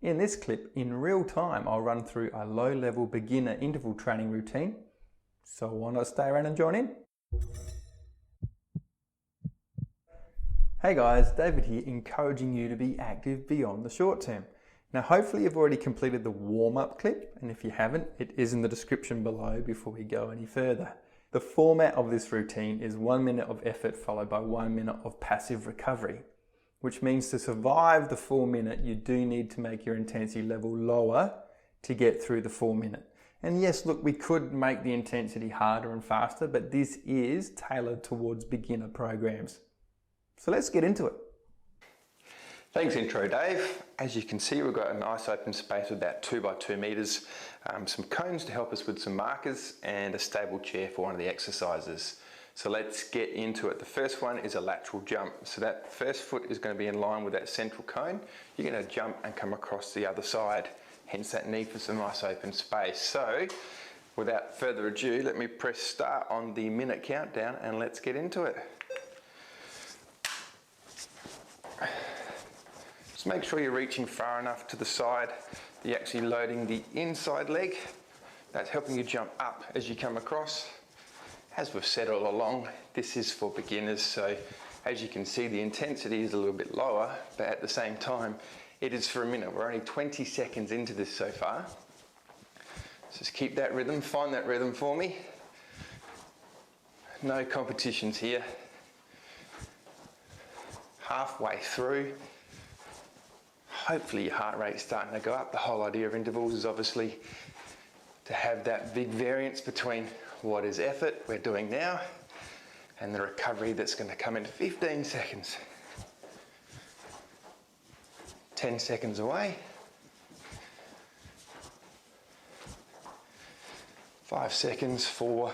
In this clip, in real time, I'll run through a low-level beginner interval training routine. So why not stay around and join in? Hey guys, David here, encouraging you to be active beyond the short term. Now hopefully you've already completed the warm-up clip, and if you haven't, it is in the description below before we go any further. The format of this routine is 1 minute of effort followed by 1 minute of passive recovery, which means to survive the full minute, you do need to make your intensity level lower to get through the full minute. And yes, look, we could make the intensity harder and faster, but this is tailored towards beginner programs. So let's get into it. Thanks intro Dave. As you can see, we've got a nice open space with about 2 by 2 meters, some cones to help us with some markers and a stable chair for one of the exercises. So let's get into it. The first one is a lateral jump. So that first foot is going to be in line with that central cone. You're going to jump and come across the other side, hence that need for some nice open space. So without further ado, let me press start on the minute countdown and let's get into it. Just make sure you're reaching far enough to the side that you're actually loading the inside leg. That's helping you jump up as you come across. As we've said all along, this is for beginners, so as you can see the intensity is a little bit lower, but at the same time it is for a minute. We're only 20 seconds into this so far. So just keep that rhythm, find that rhythm for me. No competitions here. Halfway through, hopefully your heart rate's starting to go up. The whole idea of intervals is obviously to have that big variance between what is effort we're doing now and the recovery that's going to come in 15 seconds. 10 seconds away. 5 seconds, 4,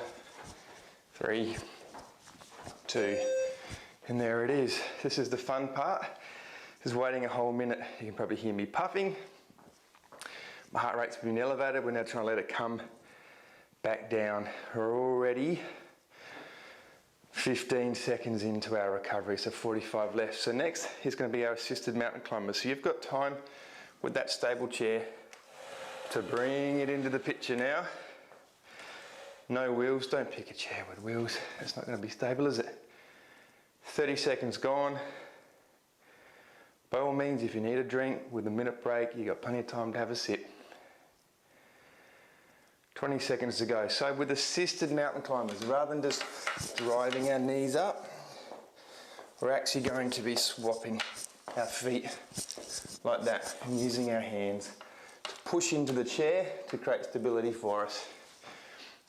3, 2, and there it is. This is the fun part, is waiting a whole minute. You can probably hear me puffing. My heart rate's been elevated. We're now trying to let it come back down. We're already 15 seconds into our recovery, so 45 left. So next is going to be our assisted mountain climbers. So you've got time with that stable chair to bring it into the picture now. No wheels, don't pick a chair with wheels. It's not going to be stable, is it? 30 seconds gone. By all means, if you need a drink with a minute break, you've got plenty of time to have a sip. 20 seconds to go. So with assisted mountain climbers, rather than just driving our knees up, we're actually going to be swapping our feet like that and using our hands to push into the chair to create stability for us.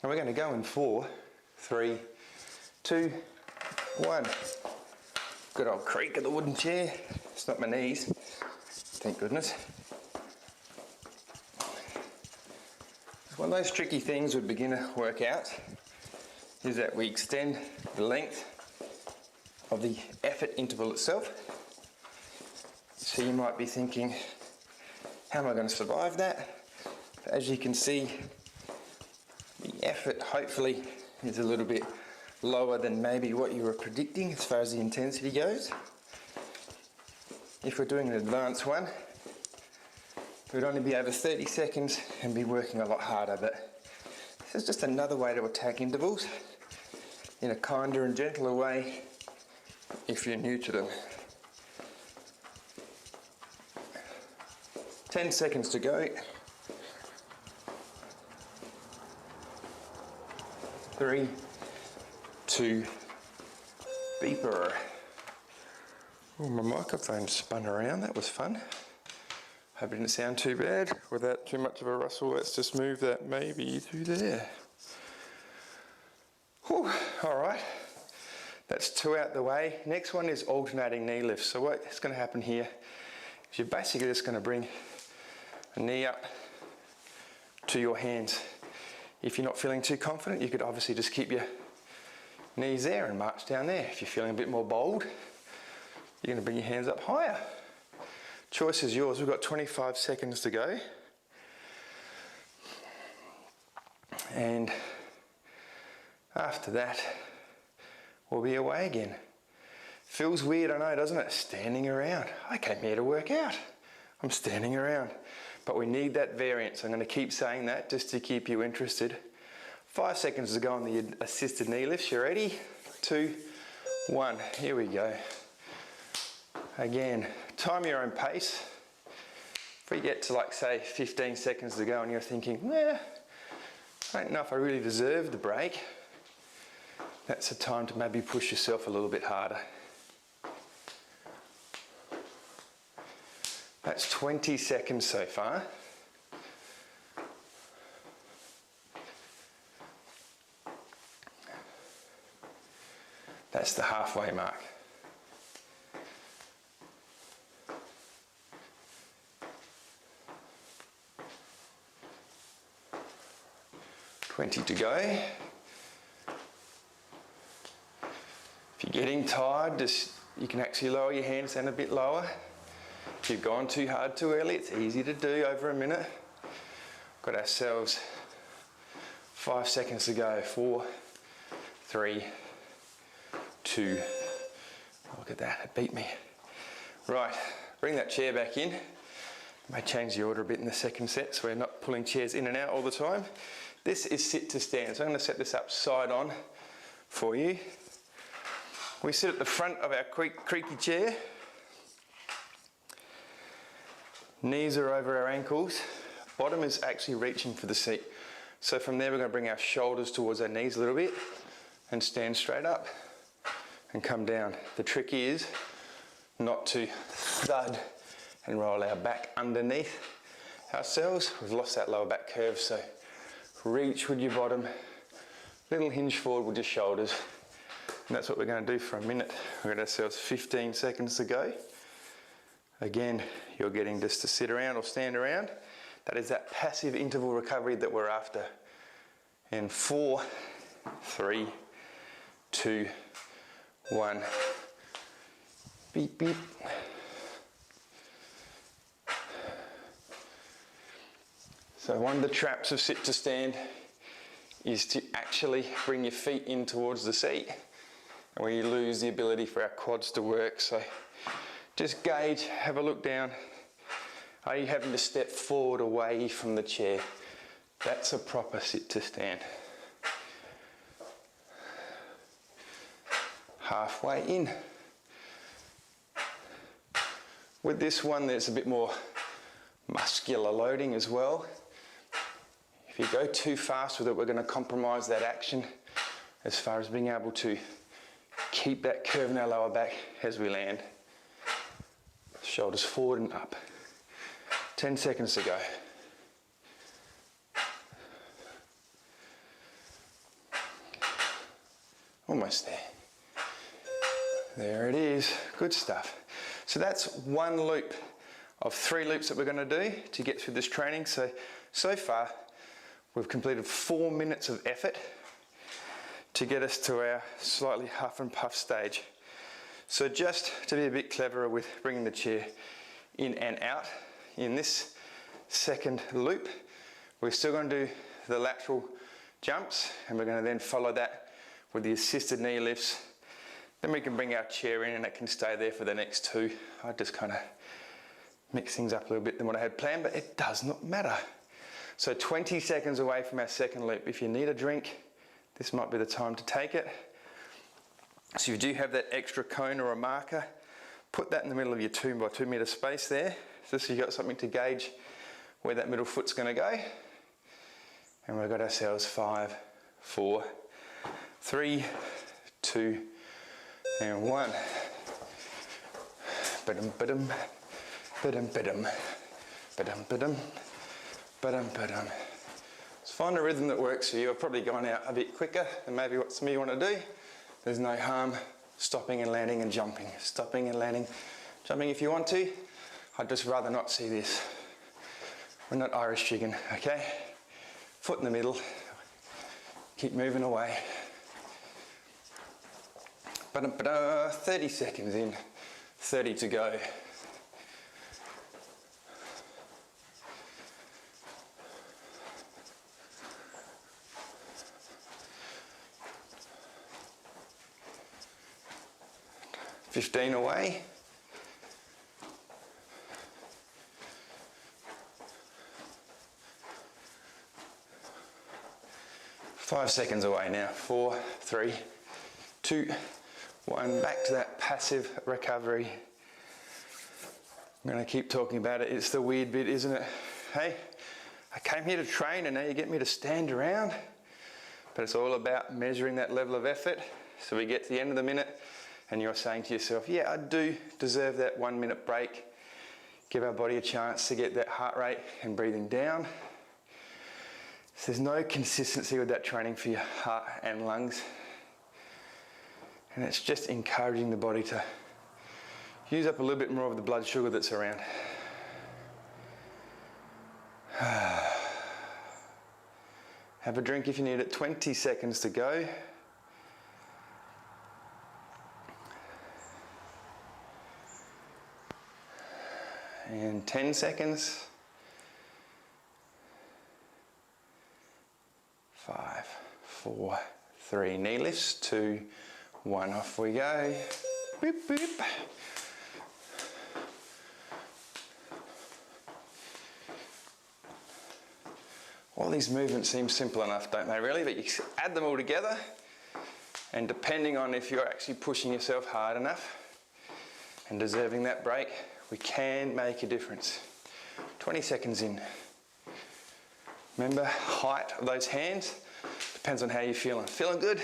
And we're going to go in 4, 3, 2, 1. Good old creak of the wooden chair. It's not my knees, thank goodness. One of those tricky things with beginner workouts is that we extend the length of the effort interval itself. So you might be thinking, how am I going to survive that? But as you can see, the effort hopefully is a little bit lower than maybe what you were predicting as far as the intensity goes. If we're doing an advanced one, we'd only be over 30 seconds and be working a lot harder, but this is just another way to attack intervals in a kinder and gentler way if you're new to them. 10 seconds to go. 3, 2, beeper. Oh, my microphone spun around, that was fun. Hope it didn't sound too bad. Without too much of a rustle, let's just move that maybe through there. Whew, all right, that's 2 out the way. Next one is alternating knee lifts. So what's going to happen here is you're basically just going to bring a knee up to your hands. If you're not feeling too confident, you could obviously just keep your knees there and march down there. If you're feeling a bit more bold, you're going to bring your hands up higher. Choice is yours. We've got 25 seconds to go. And after that, we'll be away again. Feels weird, I know, doesn't it? Standing around. I came here to work out. I'm standing around. But we need that variance. I'm going to keep saying that just to keep you interested. 5 seconds to go on the assisted knee lifts. You ready? 2, 1. Here we go. Again, time your own pace. If we get to like say 15 seconds to go and you're thinking, I don't know if I really deserve the break, that's the time to maybe push yourself a little bit harder. That's 20 seconds so far. That's the halfway mark. To go. If you're getting tired, you can actually lower your hands down a bit lower. If you've gone too hard too early, it's easy to do over a minute. Got ourselves 5 seconds to go. 4, 3, 2. Look at that, it beat me. Right, bring that chair back in. May change the order a bit in the second set so we're not pulling chairs in and out all the time. This is sit to stand, so I'm going to set this up side on for you. We sit at the front of our creaky chair. Knees are over our ankles. Bottom is actually reaching for the seat. So from there we're going to bring our shoulders towards our knees a little bit and stand straight up and come down. The trick is not to thud and roll our back underneath ourselves. We've lost that lower back curve, so reach with your bottom, little hinge forward with your shoulders. And that's what we're going to do for a minute. We've got ourselves 15 seconds to go. Again, you're getting just to sit around or stand around. That is that passive interval recovery that we're after. And 4, 3, 2, 1. Beep, beep. So one of the traps of sit to stand is to actually bring your feet in towards the seat, and where you lose the ability for our quads to work. So just gauge, have a look down. Are you having to step forward away from the chair? That's a proper sit to stand. Halfway in. With this one, there's a bit more muscular loading as well. If you go too fast with it, we're going to compromise that action as far as being able to keep that curve in our lower back as we land. Shoulders forward and up. 10 seconds to go. Almost there. There it is. Good stuff. So that's one loop of 3 loops that we're going to do to get through this training. So far, we've completed 4 minutes of effort to get us to our slightly huff and puff stage. So just to be a bit cleverer with bringing the chair in and out, in this second loop, we're still going to do the lateral jumps, and we're going to then follow that with the assisted knee lifts. Then we can bring our chair in and it can stay there for the next 2. I just kind of mix things up a little bit than what I had planned, but it does not matter. So 20 seconds away from our second loop. If you need a drink, this might be the time to take it. So if you do have that extra cone or a marker, put that in the middle of your 2 by 2 meter space there, just so you've got something to gauge where that middle foot's going to go. And we've got ourselves 5, 4, 3, 2, and 1. Ba-dum, ba-dum, ba-dum, ba-dum, ba-dum, ba-dum, ba-dum, ba-dum. Let's find a rhythm that works for you. I've probably gone out a bit quicker than maybe what some of you want to do. There's no harm stopping and landing and jumping. Stopping and landing, jumping if you want to. I'd just rather not see this. We're not Irish chicken, okay? Foot in the middle. Keep moving away. 30 seconds in, 30 to go. ...15 away. 5 seconds away now. 4, 3, 2, 1. Back to that passive recovery. I'm going to keep talking about it. It's the weird bit, isn't it? Hey, I came here to train and now you get me to stand around. But it's all about measuring that level of effort. So we get to the end of the minute and you're saying to yourself, yeah, I do deserve that 1 minute break. Give our body a chance to get that heart rate and breathing down. So there's no consistency with that training for your heart and lungs. And it's just encouraging the body to use up a little bit more of the blood sugar that's around. Have a drink if you need it. 20 seconds to go. And 10 seconds. 5, 4, 3. Knee lifts. 2, 1. Off we go. Boop, boop. All these movements seem simple enough, don't they really? But you add them all together, and depending on if you're actually pushing yourself hard enough and deserving that break, we can make a difference. 20 seconds in. Remember, height of those hands depends on how you're feeling. Feeling good?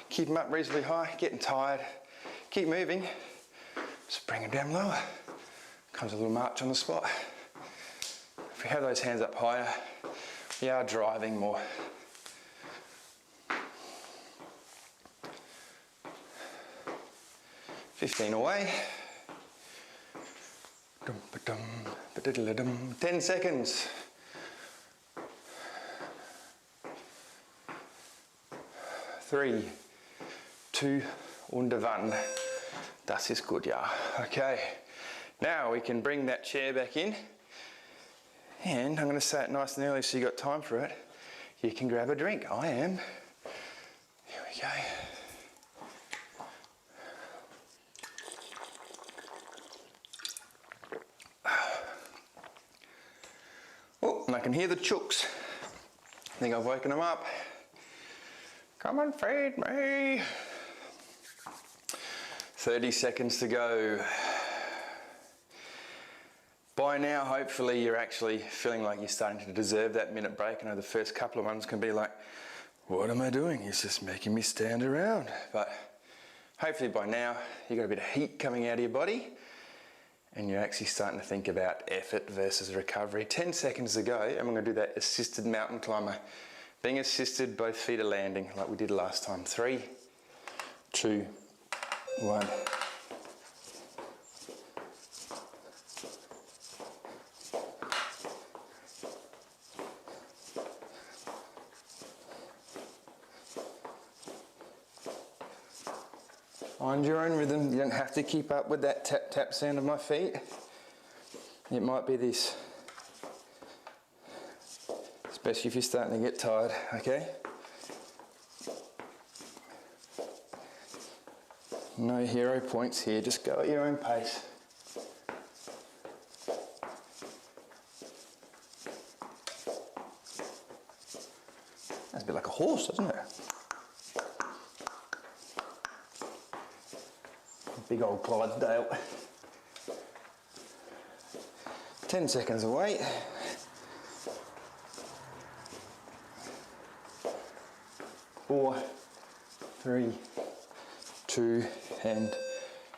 Keep them up reasonably high. Getting tired? Keep moving. Just bring them down lower. Comes a little march on the spot. If we have those hands up higher, we are driving more. "15 away. 10 seconds. 3, 2 und 1. Das ist gut, ja. Okay. Now we can bring that chair back in. And I'm going to say it nice and early so you got time for it. You can grab a drink. I am. Here we go. Oh, and I can hear the chooks. I think I've woken them up. Come and feed me. 30 seconds to go. By now, hopefully, you're actually feeling like you're starting to deserve that minute break. I know the first couple of ones can be like, what am I doing? He's just making me stand around. But hopefully by now, you've got a bit of heat coming out of your body and you're actually starting to think about effort versus recovery. 10 seconds to go, and we're going to do that assisted mountain climber. Being assisted, both feet are landing like we did last time. 3, 2, 1. Find your own rhythm. You don't have to keep up with that tap tap sound of my feet. It might be this. Especially if you're starting to get tired, okay? No hero points here, just go at your own pace. That's a bit like a horse, doesn't it? Big old Clydesdale. 10 seconds away. 4, 3, 2, and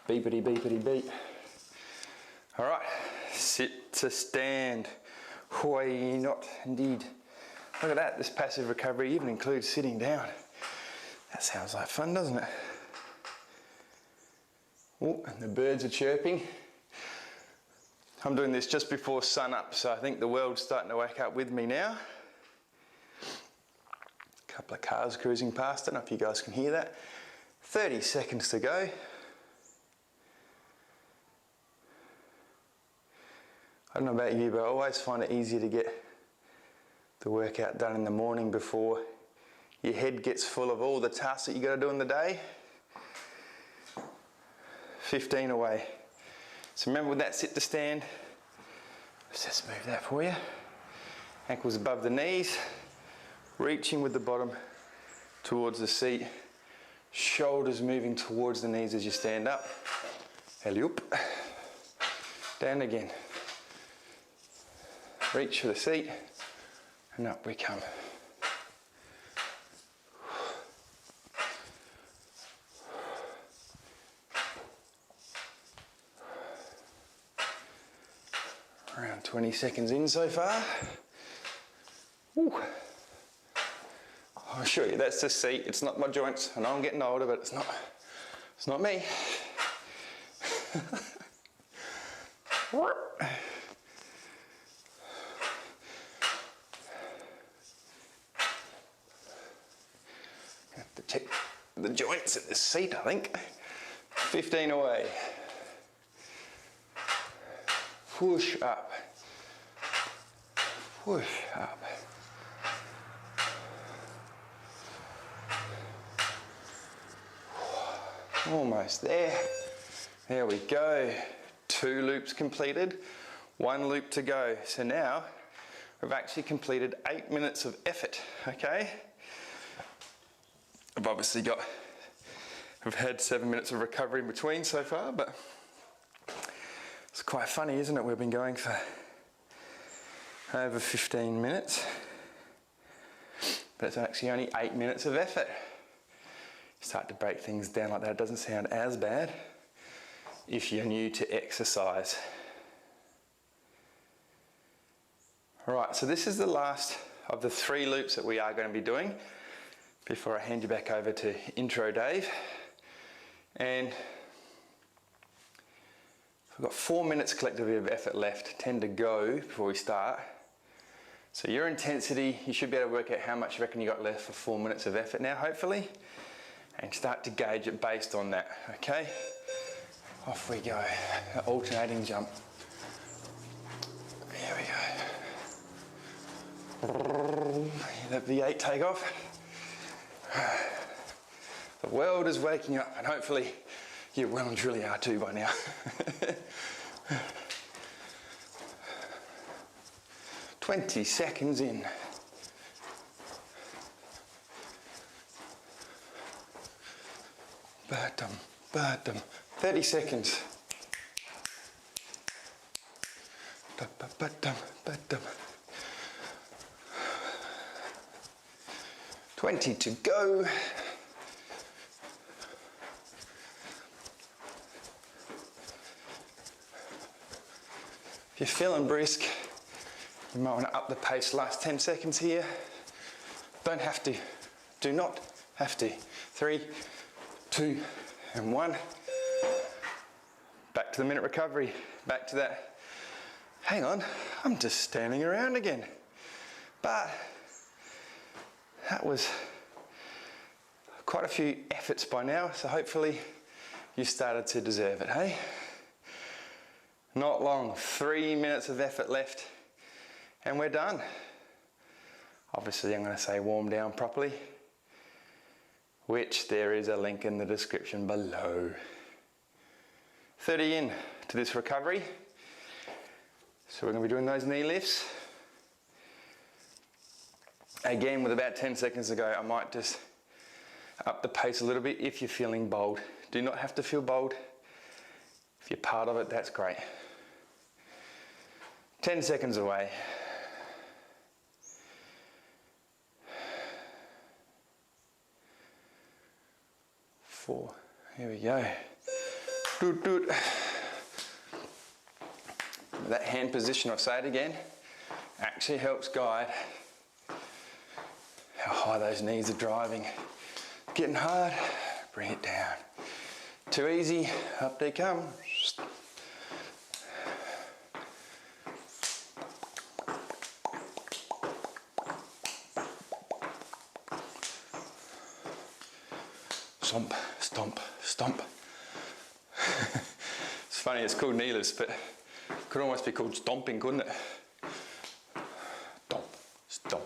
beepity beepity beep. All right, sit to stand. Why not indeed? Look at that, this passive recovery even includes sitting down. That sounds like fun, doesn't it? Oh, and the birds are chirping. I'm doing this just before sun up, so I think the world's starting to wake up with me now. A couple of cars cruising past, I don't know if you guys can hear that. 30 seconds to go. I don't know about you, but I always find it easier to get the workout done in the morning before your head gets full of all the tasks that you got to do in the day. 15 away. So remember with that sit to stand, let's just move that for you. Ankles above the knees, reaching with the bottom towards the seat. Shoulders moving towards the knees as you stand up. Alley-oop. Down again. Reach for the seat and up we come. Around 20 seconds in so far. Ooh. I'll show you, that's the seat. It's not my joints. I know I'm getting older, but it's not me. Have to check the joints at the seat, I think. 15 away. Push up. Push up. Almost there. There we go. 2 loops completed, 1 loop to go. So now we've actually completed 8 minutes of effort, okay? I've had 7 minutes of recovery in between so far, but it's quite funny, isn't it? We've been going for over 15 minutes, but it's actually only 8 minutes of effort. Start to break things down like that, it doesn't sound as bad if you're new to exercise. Alright, so this is the last of the 3 loops that we are going to be doing before I hand you back over to intro Dave. And we've got 4 minutes collectively of effort left, 10 to go before we start. So your intensity, you should be able to work out how much you reckon you got left for 4 minutes of effort now, hopefully, and start to gauge it based on that, okay? Off we go, alternating jump. Here we go. That V8 take off. The world is waking up, and hopefully you well and truly are too by now. 20 seconds in. Ba-dum. 30 seconds. Ba-dum. 20 to go. If you're feeling brisk, you might want to up the pace last 10 seconds here. Don't have to. Do not have to. 3, 2, and 1. Back to the minute recovery. Back to that. Hang on, I'm just standing around again. But that was quite a few efforts by now, so hopefully you started to deserve it, hey? Not long, 3 minutes of effort left, and we're done. Obviously, I'm going to say warm down properly, which there is a link in the description below. 30 in to this recovery. So we're going to be doing those knee lifts. Again, with about 10 seconds to go, I might just up the pace a little bit if you're feeling bold. Do not have to feel bold. If you're part of it, that's great. 10 seconds away. 4. Here we go. Doot, doot. That hand position, I'll say it again, actually helps guide how high those knees are driving. Getting hard, bring it down. Too easy, up they come. Stomp, stomp, stomp. It's funny, it's called knee lifts, but it could almost be called stomping, couldn't it? Stomp, stomp.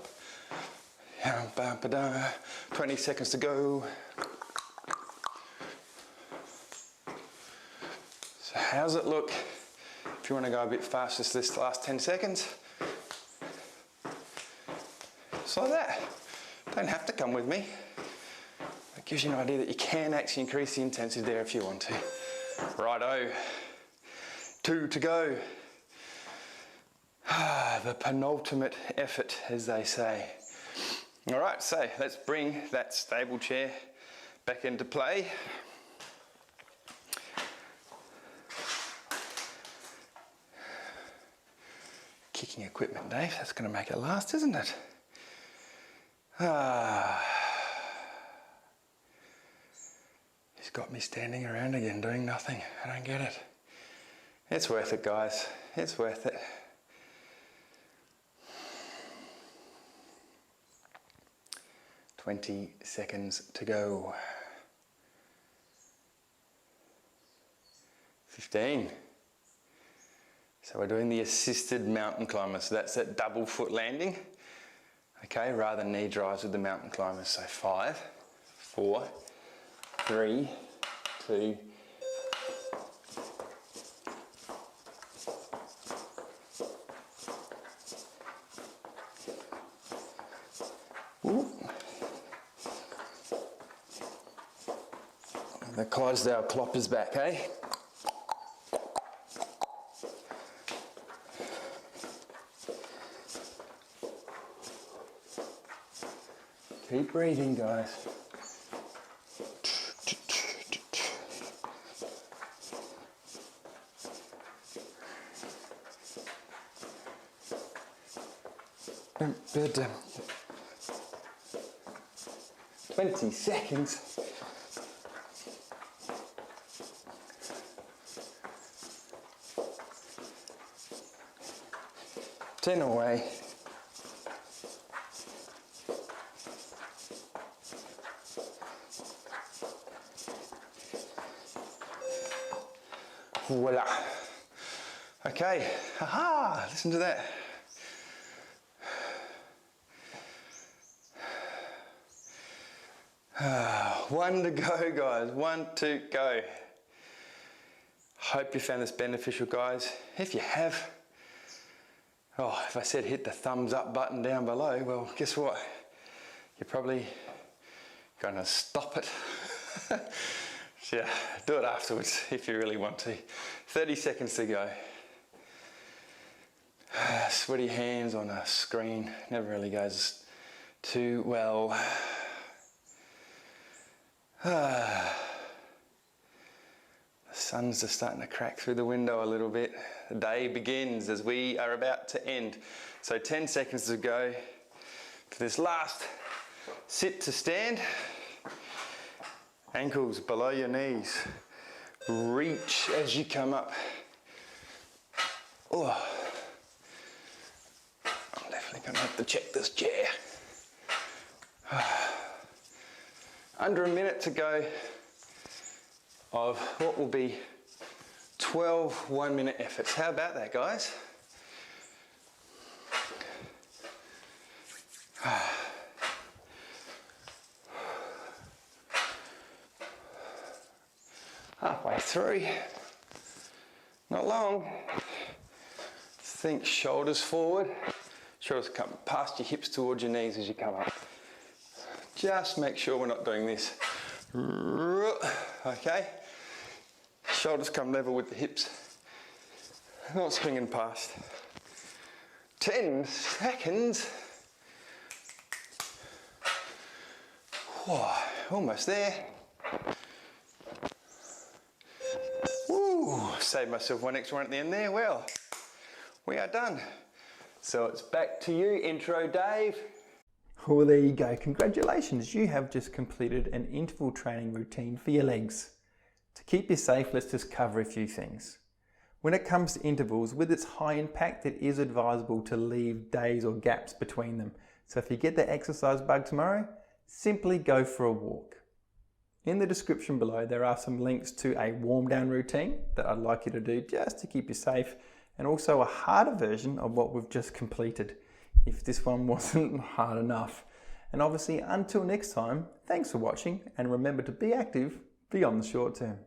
20 seconds to go. So how's it look? If you want to go a bit faster this last 10 seconds. Just like that. Don't have to come with me. Gives you an idea that you can actually increase the intensity there if you want to. Righto, 2 to go. The penultimate effort, as they say. All right, so let's bring that stable chair back into play. Kicking equipment, Dave, that's going to make it last, isn't it? He's got me standing around again doing nothing. I don't get it. It's worth it, guys. It's worth it. "20 seconds to go. 15. So we're doing the assisted mountain climber. So that's that double foot landing. Okay, rather than knee drives with the mountain climbers. So 5, 4, 3, 2. Ooh. The Clydesdale clopper's back, eh? Keep breathing, guys. But 20 seconds. Ten away. Voila. Okay, haha, listen to that. One to go, guys, 1 to go. Hope you found this beneficial, guys. If you have, if I said hit the thumbs up button down below, well, guess what? You're probably gonna stop it. Yeah, do it afterwards if you really want to. 30 seconds to go. Sweaty hands on a screen never really goes too well. The sun's just starting to crack through the window a little bit. The day begins as we are about to end. So 10 seconds to go for this last sit to stand. Ankles below your knees. Reach as you come up. Oh. I'm definitely going to have to check this chair. Under a minute to go of what will be 12 1-minute efforts. How about that, guys? Halfway through, not long. Think shoulders forward, shoulders come past your hips towards your knees as you come up. Just make sure we're not doing this. Okay, shoulders come level with the hips, not swinging past. 10 seconds. Whoa, almost there. Woo, saved myself one extra one at the end there. Well, we are done. So it's back to you, intro Dave. Well, there you go. Congratulations, you have just completed an interval training routine for your legs. To keep you safe, let's just cover a few things. When it comes to intervals, with its high impact, it is advisable to leave days or gaps between them. So if you get the exercise bug tomorrow, simply go for a walk. In the description below, there are some links to a warm down routine that I'd like you to do just to keep you safe, and also a harder version of what we've just completed, if this one wasn't hard enough. And obviously, until next time, thanks for watching, and remember to be active beyond the short term.